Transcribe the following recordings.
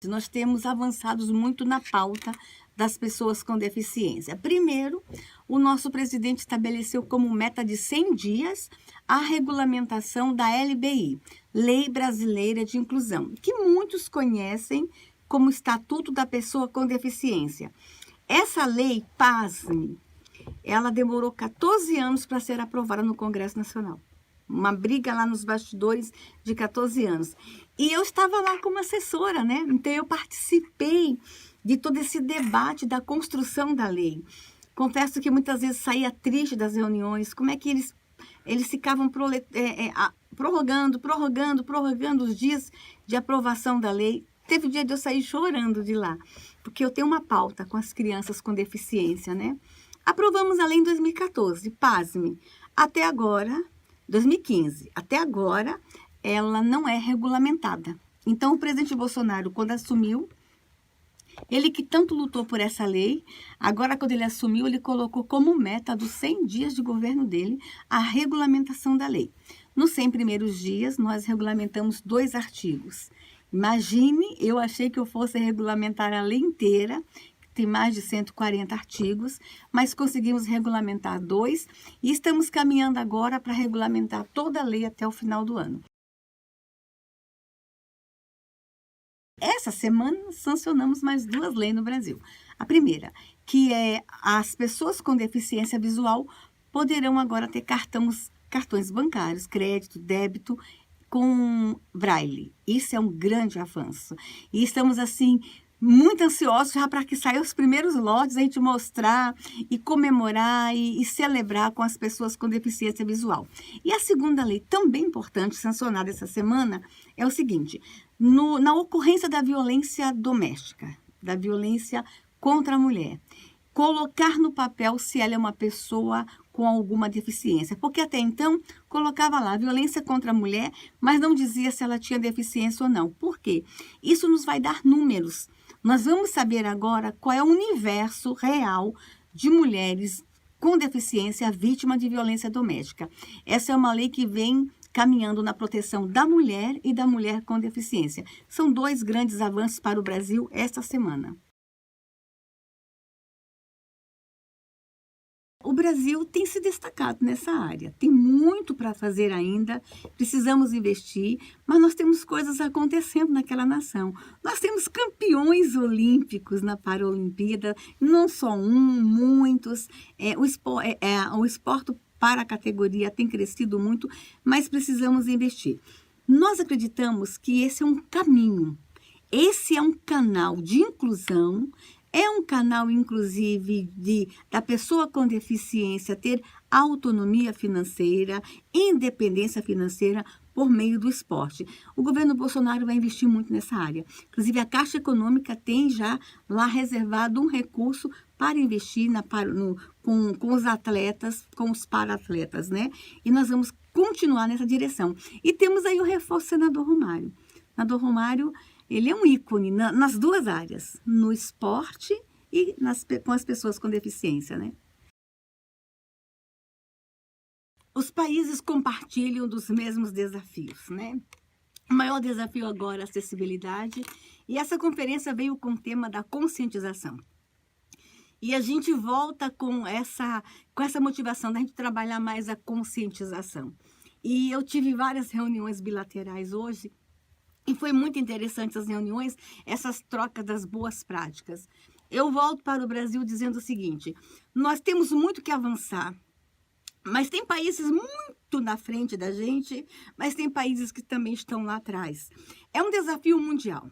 nós temos avançado muito na pauta das pessoas com deficiência. Primeiro, o nosso presidente estabeleceu como meta de 100 dias a regulamentação da LBI, Lei Brasileira de Inclusão, que muitos conhecem como Estatuto da Pessoa com Deficiência. Essa lei, pasme, ela demorou 14 anos para ser aprovada no Congresso Nacional. Uma briga lá nos bastidores de 14 anos. E eu estava lá como assessora, né? Então, eu participei de todo esse debate da construção da lei. Confesso que muitas vezes saía triste das reuniões, como é que eles ficavam prorrogando os dias de aprovação da lei. Teve dia de eu sair chorando de lá, porque eu tenho uma pauta com as crianças com deficiência, né? Aprovamos a lei em 2014, pasme. Até agora, 2015, até agora, ela não é regulamentada. Então, o presidente Bolsonaro, quando assumiu, ele que tanto lutou por essa lei, agora quando ele assumiu, ele colocou como meta dos 100 dias de governo dele a regulamentação da lei. Nos 100 primeiros dias, nós regulamentamos 2 artigos. Imagine, eu achei que eu fosse regulamentar a lei inteira, que tem mais de 140 artigos, mas conseguimos regulamentar 2 e estamos caminhando agora para regulamentar toda a lei até o final do ano. Essa semana, sancionamos mais 2 leis no Brasil. A primeira, que é as pessoas com deficiência visual poderão agora ter cartões bancários, crédito, débito, com braille. Isso é um grande avanço. E estamos, assim, muito ansiosos já para que saiam os primeiros lotes, a gente mostrar e comemorar e celebrar com as pessoas com deficiência visual. E a segunda lei, também importante, sancionada essa semana, é o seguinte: na ocorrência da violência doméstica, da violência contra a mulher, colocar no papel se ela é uma pessoa com alguma deficiência. Porque até então, colocava lá violência contra a mulher, mas não dizia se ela tinha deficiência ou não. Por quê? Isso nos vai dar números. Nós vamos saber agora qual é o universo real de mulheres com deficiência vítima de violência doméstica. Essa é uma lei que vem caminhando na proteção da mulher e da mulher com deficiência. São 2 grandes avanços para o Brasil esta semana. O Brasil tem se destacado nessa área, tem muito para fazer ainda, precisamos investir, mas nós temos coisas acontecendo naquela nação. Nós temos campeões olímpicos na Paralimpíada, não só muitos. O esporte para a categoria tem crescido muito, mas precisamos investir. Nós acreditamos que esse é um caminho, esse é um canal de inclusão. É um canal, inclusive, da pessoa com deficiência ter autonomia financeira, independência financeira por meio do esporte. O governo Bolsonaro vai investir muito nessa área. Inclusive, a Caixa Econômica tem já lá reservado um recurso para investir com os atletas, com os para-atletas, né? E nós vamos continuar nessa direção. E temos aí o reforço do senador Romário. O senador Romário, ele é um ícone nas 2 áreas, no esporte e com as pessoas com deficiência, né? Os países compartilham dos mesmos desafios, né? O maior desafio agora é a acessibilidade, e essa conferência veio com o tema da conscientização. E a gente volta com essa motivação da gente trabalhar mais a conscientização. E eu tive várias reuniões bilaterais hoje, e foi muito interessante as reuniões, essas trocas das boas práticas. Eu volto para o Brasil dizendo o seguinte: nós temos muito que avançar, mas tem países muito na frente da gente, mas tem países que também estão lá atrás. É um desafio mundial.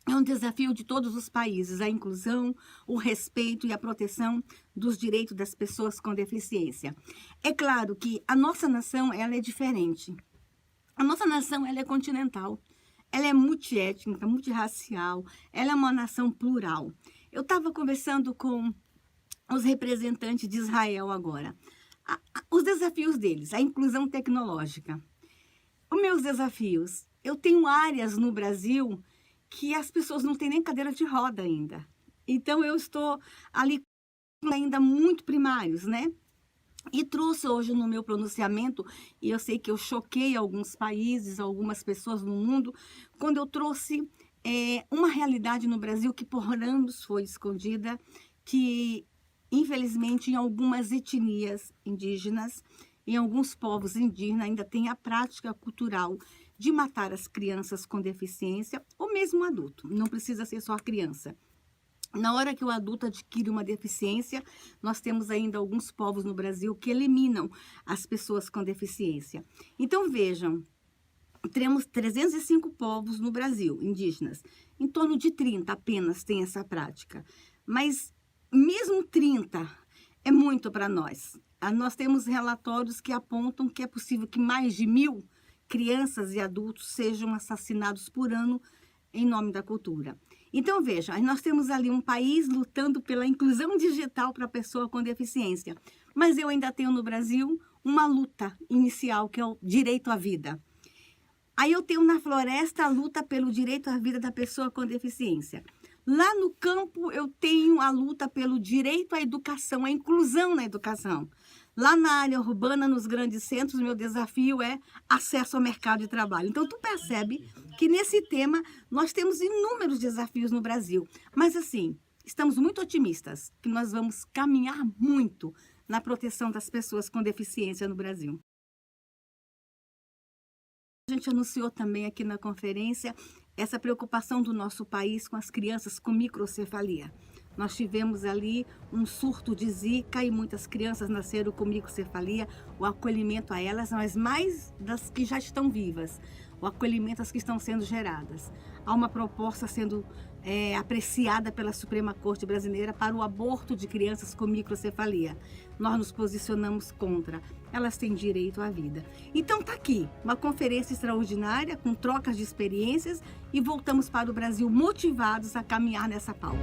É um desafio de todos os países, a inclusão, o respeito e a proteção dos direitos das pessoas com deficiência. É claro que a nossa nação, ela é diferente. A nossa nação, ela é continental. Ela é multiétnica, multirracial, ela é uma nação plural. Eu estava conversando com os representantes de Israel agora. Os desafios deles, a inclusão tecnológica. Os meus desafios, eu tenho áreas no Brasil que as pessoas não têm nem cadeira de roda ainda. Então, eu estou ali ainda muito primários, né? E trouxe hoje no meu pronunciamento, e eu sei que eu choquei alguns países, algumas pessoas no mundo, quando eu trouxe uma realidade no Brasil que por anos foi escondida, que infelizmente em algumas etnias indígenas, em alguns povos indígenas ainda tem a prática cultural de matar as crianças com deficiência ou mesmo o adulto, não precisa ser só a criança. Na hora que o adulto adquire uma deficiência, nós temos ainda alguns povos no Brasil que eliminam as pessoas com deficiência. Então, vejam, temos 305 povos no Brasil, indígenas. Em torno de 30 apenas tem essa prática. Mas mesmo 30 é muito para nós. Nós temos relatórios que apontam que é possível que mais de 1.000 crianças e adultos sejam assassinados por ano em nome da cultura. Então, veja, nós temos ali um país lutando pela inclusão digital para a pessoa com deficiência. Mas eu ainda tenho no Brasil uma luta inicial, que é o direito à vida. Aí eu tenho na floresta a luta pelo direito à vida da pessoa com deficiência. Lá no campo eu tenho a luta pelo direito à educação, à inclusão na educação. Lá na área urbana, nos grandes centros, meu desafio é acesso ao mercado de trabalho. Então, tu percebe que nesse tema nós temos inúmeros desafios no Brasil. Mas, assim, estamos muito otimistas que nós vamos caminhar muito na proteção das pessoas com deficiência no Brasil. A gente anunciou também aqui na conferência essa preocupação do nosso país com as crianças com microcefalia. Nós tivemos ali um surto de zika e muitas crianças nasceram com microcefalia, o acolhimento a elas, mas mais das que já estão vivas, o acolhimento às que estão sendo geradas. Há uma proposta sendo apreciada pela Suprema Corte Brasileira para o aborto de crianças com microcefalia. Nós nos posicionamos contra. Elas têm direito à vida. Então está aqui, uma conferência extraordinária, com trocas de experiências, e voltamos para o Brasil motivados a caminhar nessa pauta.